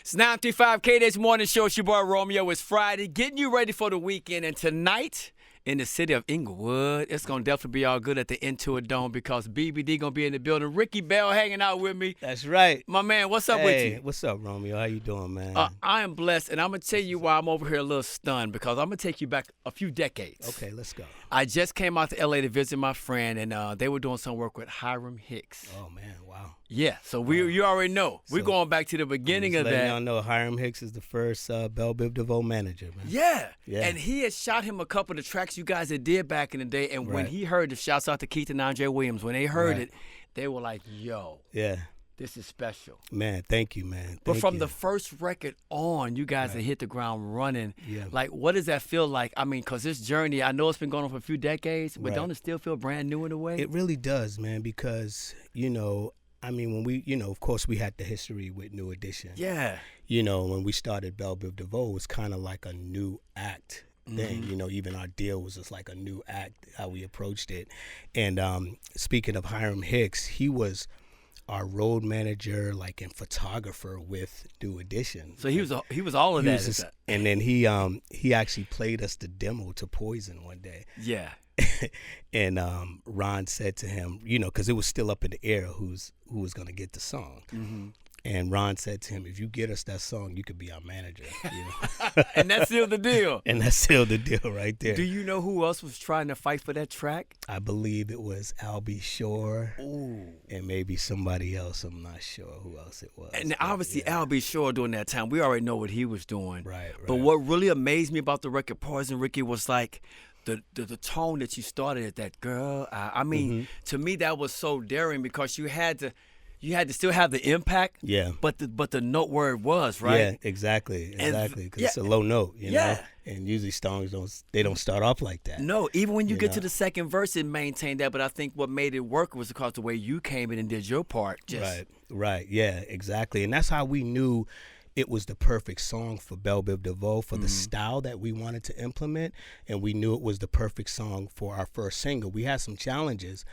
It's 935 K-Day's Morning Show. It's your boy Romeo. It's Friday, getting you ready for the weekend. And tonight, in the city of Inglewood, it's going to definitely be all good at the Intuit Dome because BBD going to be in the building. Ricky Bell hanging out with me. That's right. My man, what's up with you? What's up, Romeo? How you doing, man? I am blessed, and I'm going to tell you why I'm over here a little stunned because I'm going to take you back a few decades. Okay, let's go. I just came out to L.A. to visit my friend, and they were doing some work with Hiram Hicks. Oh, man, wow. Yeah, so you already know. We're going back to the beginning of that. Y'all know Hiram Hicks is the first Bell Biv Devoe manager, man. Yeah, and he had shot him a couple of the tracks you guys had did back in the day, and when he heard it, shouts out to Keith and Andre Williams, when they heard it, they were like, yo. Yeah. This is special. Man, thank you, man. But from the first record on, you guys have hit the ground running. Yeah. Like, what does that feel like? I mean, because this journey, I know it's been going on for a few decades, but don't it still feel brand new in a way? It really does, man, because, I mean, when we, of course, we had the history with New Edition. Yeah. When we started Bell Biv Devoe, it was kind of like a new act thing. Even our deal was just like a new act, how we approached it. And speaking of Hiram Hicks, he was our road manager, and photographer with New Edition. So he was all of that. And then he actually played us the demo to Poison one day. Yeah. And Ron said to him, because it was still up in the air who was going to get the song. Mm-hmm. And Ron said to him, if you get us that song, you could be our manager. And that sealed the deal. And that sealed the deal right there. Do you know who else was trying to fight for that track? I believe it was Albie Shore. Ooh. And maybe somebody else. I'm not sure who else it was. And obviously Albie Shore during that time, we already know what he was doing. Right. But what really amazed me about the record Poison, Ricky, was like the tone that you started at that, girl. I mean, to me, that was so daring because you had to still have the impact. Yeah. But the note where it was, right? Yeah, exactly. Because it's a low note, you know? And usually songs don't start off like that. No, even when you get to the second verse, it maintained that. But I think what made it work was because the way you came in and did your part. Right. Yeah, exactly. And that's how we knew it was the perfect song for Bell Biv DeVoe, for the style that we wanted to implement, and we knew it was the perfect song for our first single. We had some challenges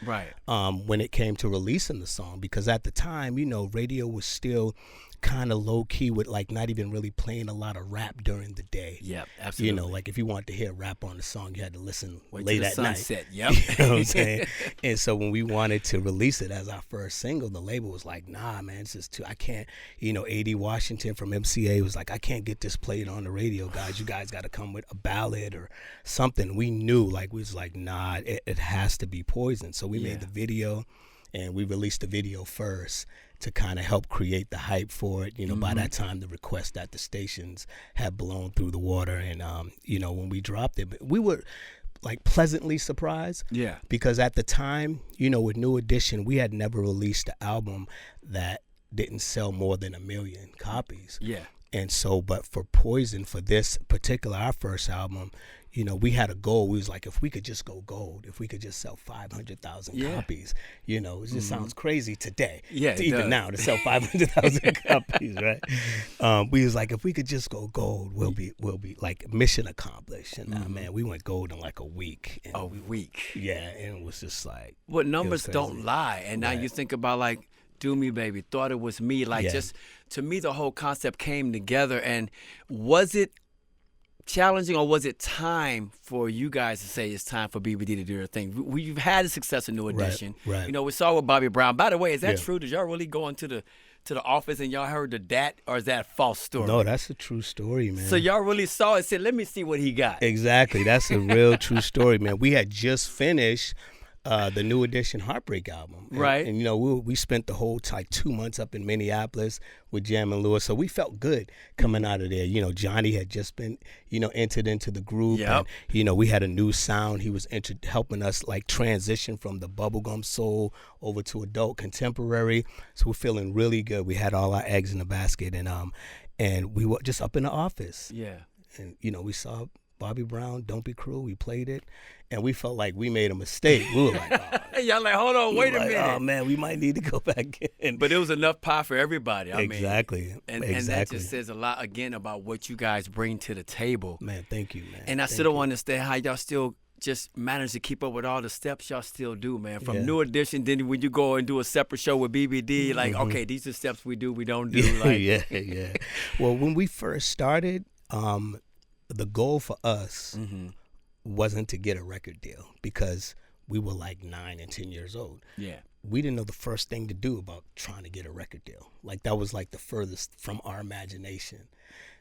when it came to releasing the song, because at the time, radio was still kind of low-key with not even really playing a lot of rap during the day. Yeah, absolutely. If you wanted to hear rap on the song, you had to listen late at night. Sunset. Yep. You know what I'm saying? And so when we wanted to release it as our first single, the label was like, nah, man, it's just I can't, A.D. Washington from MCA was like, I can't get this played on the radio, guys. You guys got to come with a ballad or something. We knew, we was like, nah, it has to be Poison. So we made the video, and we released the video first to kind of help create the hype for it. By that time, the request at the stations had blown through the water. And, when we dropped it, we were pleasantly surprised. Yeah. Because at the time, with New Edition, we had never released an album that didn't sell more than 1 million copies. Yeah. And so, but for Poison, for this particular, our first album, we had a goal. We was like, if we could just go gold, if we could just sell 500,000 copies, it just sounds crazy today. Yeah, even now to sell 500,000 copies, right? We was like, if we could just go gold, we'll be like mission accomplished. And man, we went gold in like a week. And yeah, and it was just like, what numbers don't lie. And now you think about Do Me Baby, Thought It Was Me. Just to me, the whole concept came together. And was it challenging, or was it time for you guys to say it's time for BBD to do their thing? We've had a success in New Edition. Right. We saw with Bobby Brown. By the way, is that true? Did y'all really go into the office and y'all heard the dat, or is that a false story? No, that's a true story, man. So y'all really saw it and said, let me see what he got. Exactly. That's a real true story, man. We had just finished the New Edition Heartbreak album. Right. And we spent the whole 2 months up in Minneapolis with Jam and Lewis. So we felt good coming out of there. Johnny had just been, entered into the group. Yep. And, we had a new sound. He was helping us transition from the bubblegum soul over to adult contemporary. So we're feeling really good. We had all our eggs in the basket, and we were just up in the office. Yeah. And, we saw Bobby Brown, Don't Be Cruel. We played it, and we felt like we made a mistake. We were like, oh. Y'all hold on, wait a minute. Oh, man, we might need to go back in. But it was enough pie for everybody. Exactly. And that just says a lot, again, about what you guys bring to the table. Man, thank you, man. And I still don't understand how y'all still just manage to keep up with all the steps y'all still do, man? From New Edition, then when you go and do a separate show with BBD, like, okay, these are steps we do, we don't do. Like, yeah. Well, when we first started, the goal for us wasn't to get a record deal because we were like 9 and 10 years old. Yeah. We didn't know the first thing to do about trying to get a record deal. Like, that was like the furthest from our imagination.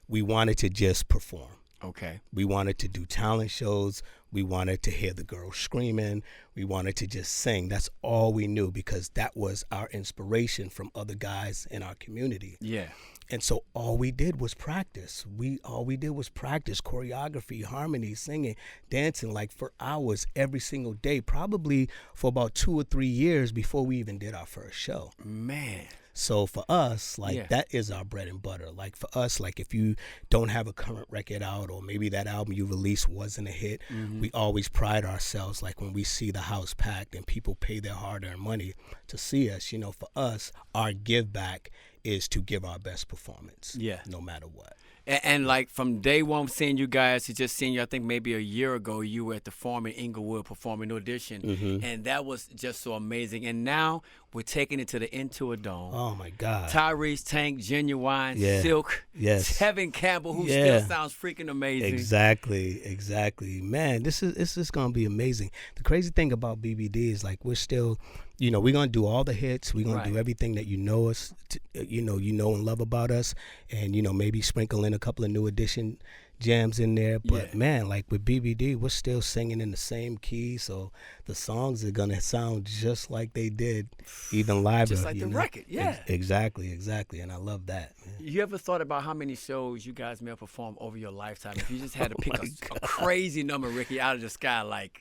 We wanted to just perform. Okay. We wanted to do talent shows. We wanted to hear the girls screaming. We wanted to just sing. That's all we knew because that was our inspiration from other guys in our community. Yeah. And so all we did was practice. All we did was practice choreography, harmony, singing, dancing like for hours every single day, probably for about 2 or 3 years before we even did our first show. Man. So for us, like that is our bread and butter. Like for us, like if you don't have a current record out or maybe that album you released wasn't a hit, we always pride ourselves like when we see the house packed and people pay their hard-earned money to see us. You know, for us, our give back is to give our best performance. Yeah. No matter what. And like from day one seeing you guys to just seeing you, I think maybe a year ago you were at the Farm in Inglewood performing New Edition, and that was just so amazing. And now we're taking it to the Intuit Dome. Oh my God! Tyrese, Tank, Genuine, Silk, Kevin Campbell, who still sounds freaking amazing. Exactly. Man, this is gonna be amazing. The crazy thing about BBD is like we're still, you know, we're gonna do all the hits. We're gonna do everything that you know us, you know and love about us, and you know maybe sprinkle in a couple of New Edition jams in there. But man, like with BBD, we're still singing in the same key, so the songs are gonna sound just like they did, even live. Just like the record, Exactly, and I love that. Man. You ever thought about how many shows you guys may have performed over your lifetime? If you just had to pick a crazy number, Ricky, out of the sky, like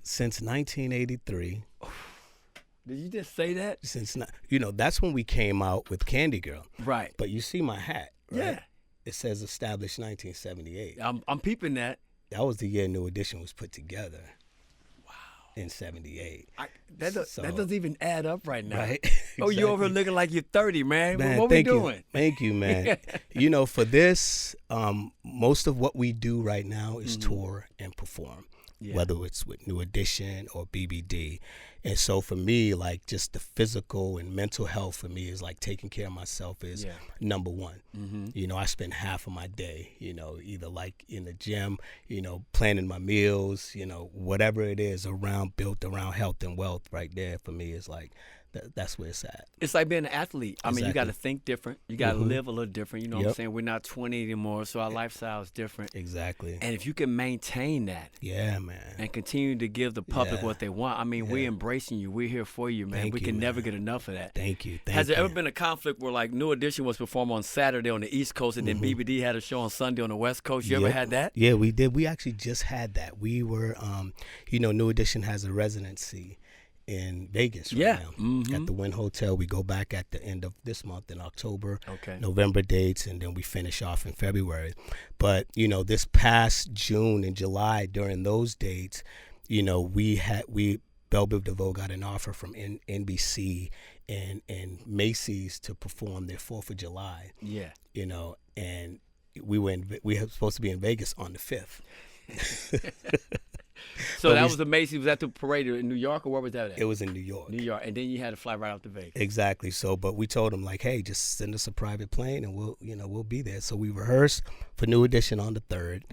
since 1983. Did you just say that? That's when we came out with Candy Girl. Right. But you see my hat, right? Yeah. It says established 1978. I'm peeping that. That was the year New Edition was put together. Wow. In 78. That doesn't even add up right now. Right. Oh, you over looking like you're 30, man. What we doing? Thank you, man. You know, for this, most of what we do right now is tour and perform. Whether it's with New Edition or BBD. And so for me, like just the physical and mental health for me is like taking care of myself is number one. You know, I spend half of my day, you know, either like in the gym, you know, planning my meals, you know, whatever it is built around health and wealth right there for me is like, that's where it's at. It's like being an athlete. I mean, you got to think different. You got to live a little different. You know what I'm saying? We're not 20 anymore, so our lifestyle is different. Exactly. And if you can maintain that. Yeah, man. And continue to give the public what they want. I mean, we're embracing you. We're here for you, man. We can never get enough of that. Thank you. Has there ever been a conflict where, like, New Edition was performing on Saturday on the East Coast and then BBD had a show on Sunday on the West Coast? You ever had that? Yeah, we did. We actually just had that. We were, New Edition has a residency in Vegas right now at the Wynn Hotel. We go back at the end of this month in October, November dates, and then we finish off in February. But, you know, this past June and July during those dates, you know, Bell Biv DeVoe got an offer from NBC and Macy's to perform their 4th of July. Yeah. You know, and we were supposed to be in Vegas on the 5th. So that was the Macy's. Was that the parade in New York, or where was that at? It was in New York. New York, and then you had to fly right out to Vegas. Exactly. So, but we told them like, hey, just send us a private plane, and we'll be there. So we rehearsed for New Edition on the 3rd.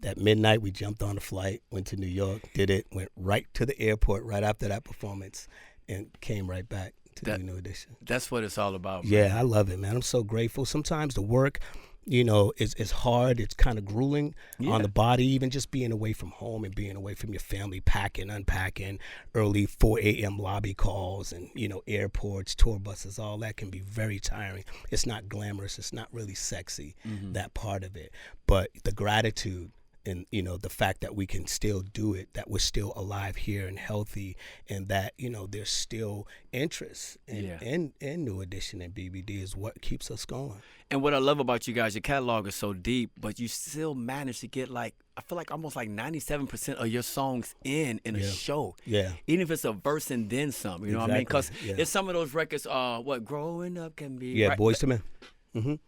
At midnight, we jumped on a flight, went to New York, did it, went right to the airport right after that performance, and came right back to the New Edition. That's what it's all about, man. Yeah, I love it, man. I'm so grateful. Sometimes the work, you know, it's hard. It's kind of grueling on the body, even just being away from home and being away from your family, packing, unpacking, early 4 a.m. lobby calls and, you know, airports, tour buses, all that can be very tiring. It's not glamorous. It's not really sexy, that part of it. But the gratitude and, you know, the fact that we can still do it, that we're still alive here and healthy, and that, you know, there's still interest in New Edition and BBD is what keeps us going. And what I love about you guys, your catalog is so deep, but you still manage to get like, I feel like almost like 97% of your songs in a show. Yeah. Even if it's a verse and then some, you know what I mean? Because it's some of those records, what Growing Up Can Be. Yeah, right? Boys to Men.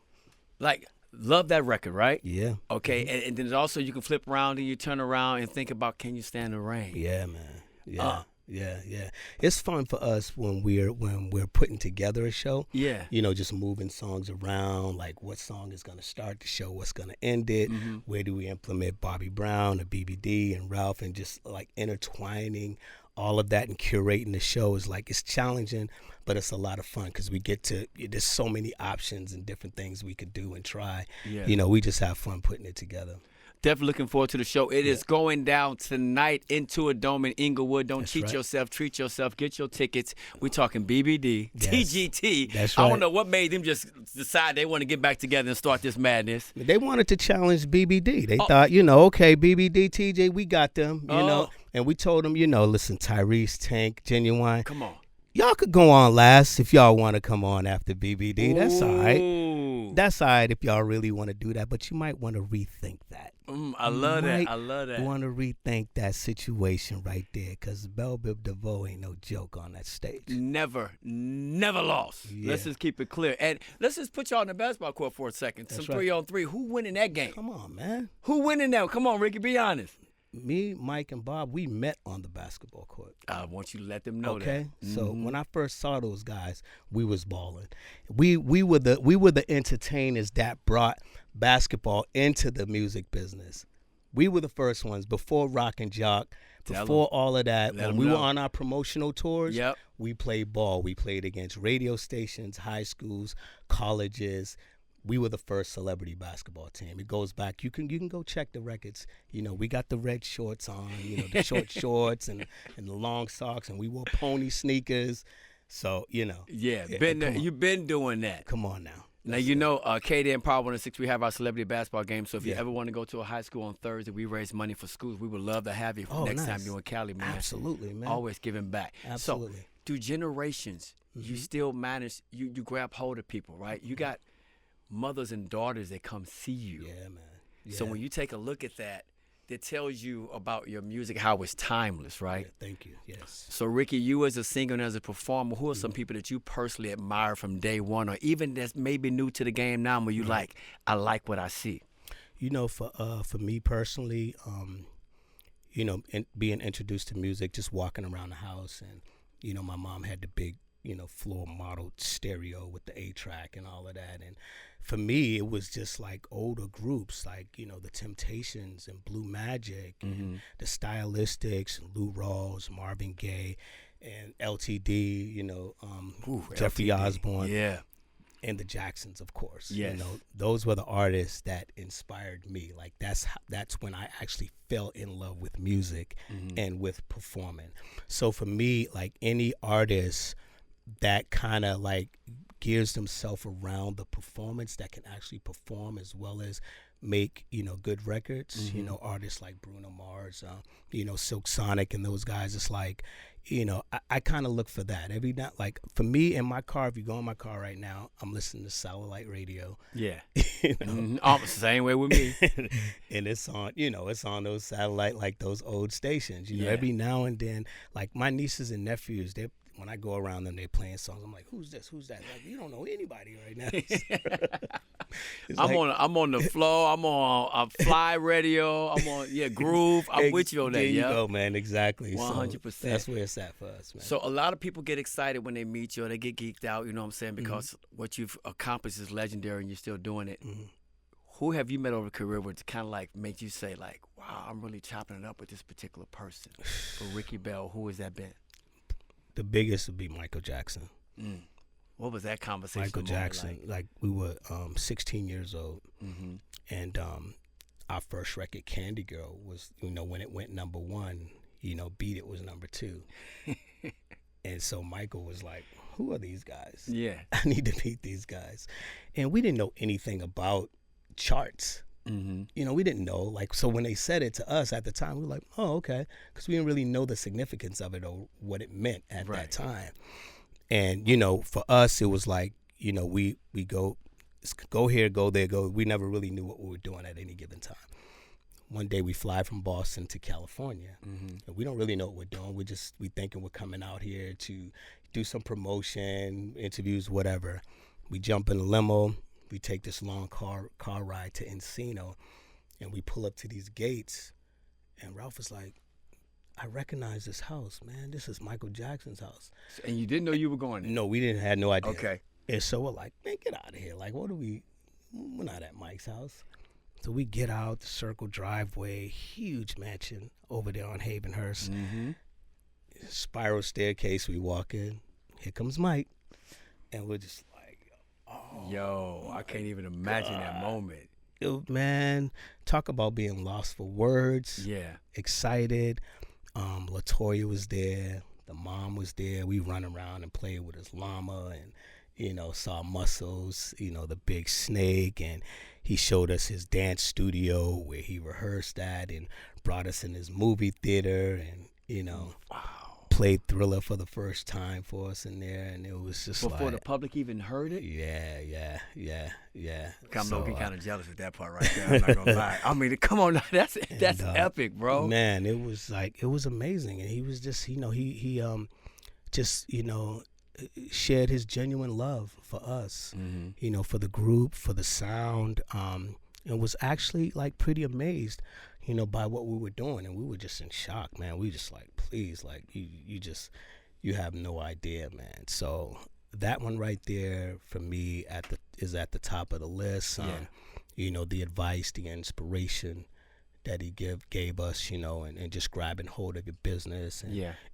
Like, Love that record, right? Yeah. Okay, and then also you can flip around and you turn around and think about Can You Stand the Rain? Yeah, man. Yeah. Yeah. It's fun for us when we're putting together a show. Yeah. Just moving songs around, like what song is going to start the show, what's going to end it, where do we implement Bobby Brown or BBD and Ralph, and just like intertwining all of that and curating the show is like, it's challenging, but it's a lot of fun because we get to, there's so many options and different things we could do and try. Yeah. We just have fun putting it together. Definitely looking forward to the show. It is going down tonight into a dome in Inglewood. Don't cheat yourself. Treat yourself. Get your tickets. We're talking BBD, TGT. That's right. I don't know what made them just decide they want to get back together and start this madness. They wanted to challenge BBD. They thought, okay, BBD, TJ, we got them, know. And we told them, listen, Tyrese, Tank, Genuine. Come on. Y'all could go on last if y'all want to come on after BBD. That's all right. Ooh. That's all right if y'all really want to do that, but you might want to rethink that. I love that. I love that. You want to rethink that situation right there, because Bell Biv DeVoe ain't no joke on that stage. Never lost. Yeah. Let's just keep it clear. And let's just put y'all on the basketball court for a second. That's Some right. 3-on-3. Who winning that game? Come on, man. Who winning that? Come on, Ricky, be honest. Me, Mike, and Bob, we met on the basketball court. I want you to let them know that. Okay, so when I first saw those guys, we was balling. We were the entertainers that brought basketball into the music business. We were the first ones before Rock and Jock, before all of that. When we were on our promotional tours, we played ball. We played against radio stations, high schools, colleges. We were the first celebrity basketball team. It goes back. You can go check the records. We got the red shorts on, the short shorts and the long socks, and we wore pony sneakers. So, Yeah, you've been doing that. Come on now. Now, Katie and Power 106, we have our celebrity basketball game. So if you ever want to go to a high school on Thursday, we raise money for schools. We would love to have you next time you're in Cali, man. Absolutely, man. Always giving back. Absolutely. So through generations, you still manage, you grab hold of people, right? You got mothers and daughters that come see you. Yeah, man. Yeah. So when you take a look at that, it tells you about your music, how it's timeless, right? Yeah, thank you. Yes. So, Ricky, you as a singer and as a performer, who are some people that you personally admire from day one, or even that's maybe new to the game now, where you I like what I see? For me personally, being introduced to music, just walking around the house, and my mom had the big floor modeled stereo with the 8-track and all of that. And for me, it was just like older groups like, the Temptations and Blue Magic and the Stylistics and Lou Rawls, Marvin Gaye and LTD, Jeffrey LTD. Osborne. Yeah. And the Jacksons, of course. Yes. Those were the artists that inspired me. Like that's when I actually fell in love with music and with performing. So for me, like any artist that kind of like gears themselves around the performance, that can actually perform as well as make good records, artists like Bruno Mars, Silk Sonic and those guys. It's like I kind of look for that every night. Like for me in my car, if you go in my car right now, I'm listening to satellite radio. Yeah. Same way with me. And it's on it's on those satellite, like those old stations, every now and then. Like my nieces and nephews, when I go around them, they're playing songs. I'm like, who's this? Who's that? Like, you don't know anybody right now. I'm on the flow. I'm on Fly Radio. I'm on Groove. I'm with you on that. There you go, man. Exactly. 100%. So that's where it's at for us, man. So a lot of people get excited when they meet you, or they get geeked out. You know what I'm saying? Because what you've accomplished is legendary, and you're still doing it. Who have you met over the career where it's kind of like made you say like, wow, I'm really chopping it up with this particular person? For Ricky Bell, who has that been? The biggest would be Michael Jackson. What was that conversation? Michael Jackson, like we were 16 years old, and our first record, Candy Girl, was when it went number one. Beat It was number 2, and so Michael was like, "Who are these guys? Yeah, I need to beat these guys," and we didn't know anything about charts. We didn't know, like, so when they said it to us at the time, we were like, oh, okay, because we didn't really know the significance of it or what it meant at that time. And for us, it was like, we go here, go there, go. We never really knew what we were doing at any given time. One day we fly from Boston to California, and we don't really know what we're doing. We thinking we're coming out here to do some promotion, interviews, whatever. We jump in a limo, we take this long car ride to Encino, and we pull up to these gates, and Ralph was like, I recognize this house, man. This is Michael Jackson's house. And you didn't know you were going there? No, we didn't have no idea. Okay. And so we're like, man, get out of here. Like, we're not at Mike's house. So we get out, the circle driveway, huge mansion over there on Havenhurst. Mm-hmm. Spiral staircase, we walk in. Here comes Mike. And we're just like, oh. Yo, I can't even imagine that moment. Man, talk about being lost for words. Yeah. Excited. LaToya was there. The mom was there. We run around and played with his llama and, saw Muscles, the big snake. And he showed us his dance studio where he rehearsed at and brought us in his movie theater and, wow. Played Thriller for the first time for us in there. And it was just before the public even heard it? Yeah. I'm looking kind of jealous with that part right there. I'm not gonna lie. I mean, come on, that's epic, bro. Man, it was amazing, and he was just, he shared his genuine love for us, Mm-hmm. For the group, for the sound, and was actually like pretty amazed, by what we were doing, and we were just in shock, man. We just like, please, like you have no idea, man. So that one right there for me is at the top of the list. The advice, the inspiration that he gave us, and just grabbing hold of your business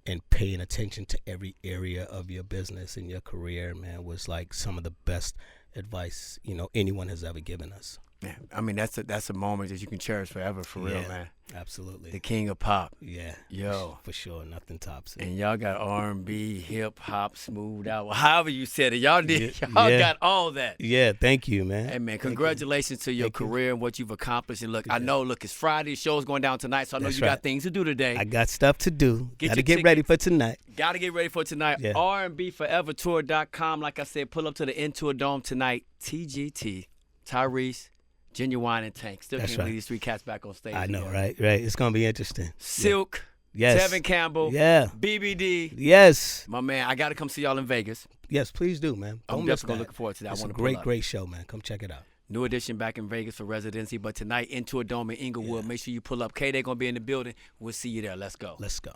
and paying attention to every area of your business and your career, man, was like some of the best advice, anyone has ever given us. Man, I mean, that's a moment that you can cherish forever, for real, man. Absolutely. The king of pop. Yeah. Yo. For sure. Nothing tops it. And y'all got R&B, hip hop, smooth out. However you said it. Y'all did. Y'all got all that. Yeah. Thank you, man. Hey, man, congratulations to your career and what you've accomplished. And look, I know, it's Friday. Show's going down tonight, so I know you got things to do today. I got stuff to do. Got to get ready for tonight. Yeah. R&Bforevertour.com. Like I said, pull up to the Intuit Dome tonight. TGT, Tyrese, Genuine, and Tank. Still can't believe these three cats back on stage. I know, right? It's going to be interesting. Silk. Yes. Tevin Campbell. Yeah. BBD. Yes. My man, I got to come see y'all in Vegas. Yes, please do, man. I'm definitely looking forward to that. It's a great show, man. Come check it out. New Edition back in Vegas for residency, but tonight Intuit Dome in Inglewood. Make sure you pull up. K, they're going to be in the building. We'll see you there. Let's go. Let's go.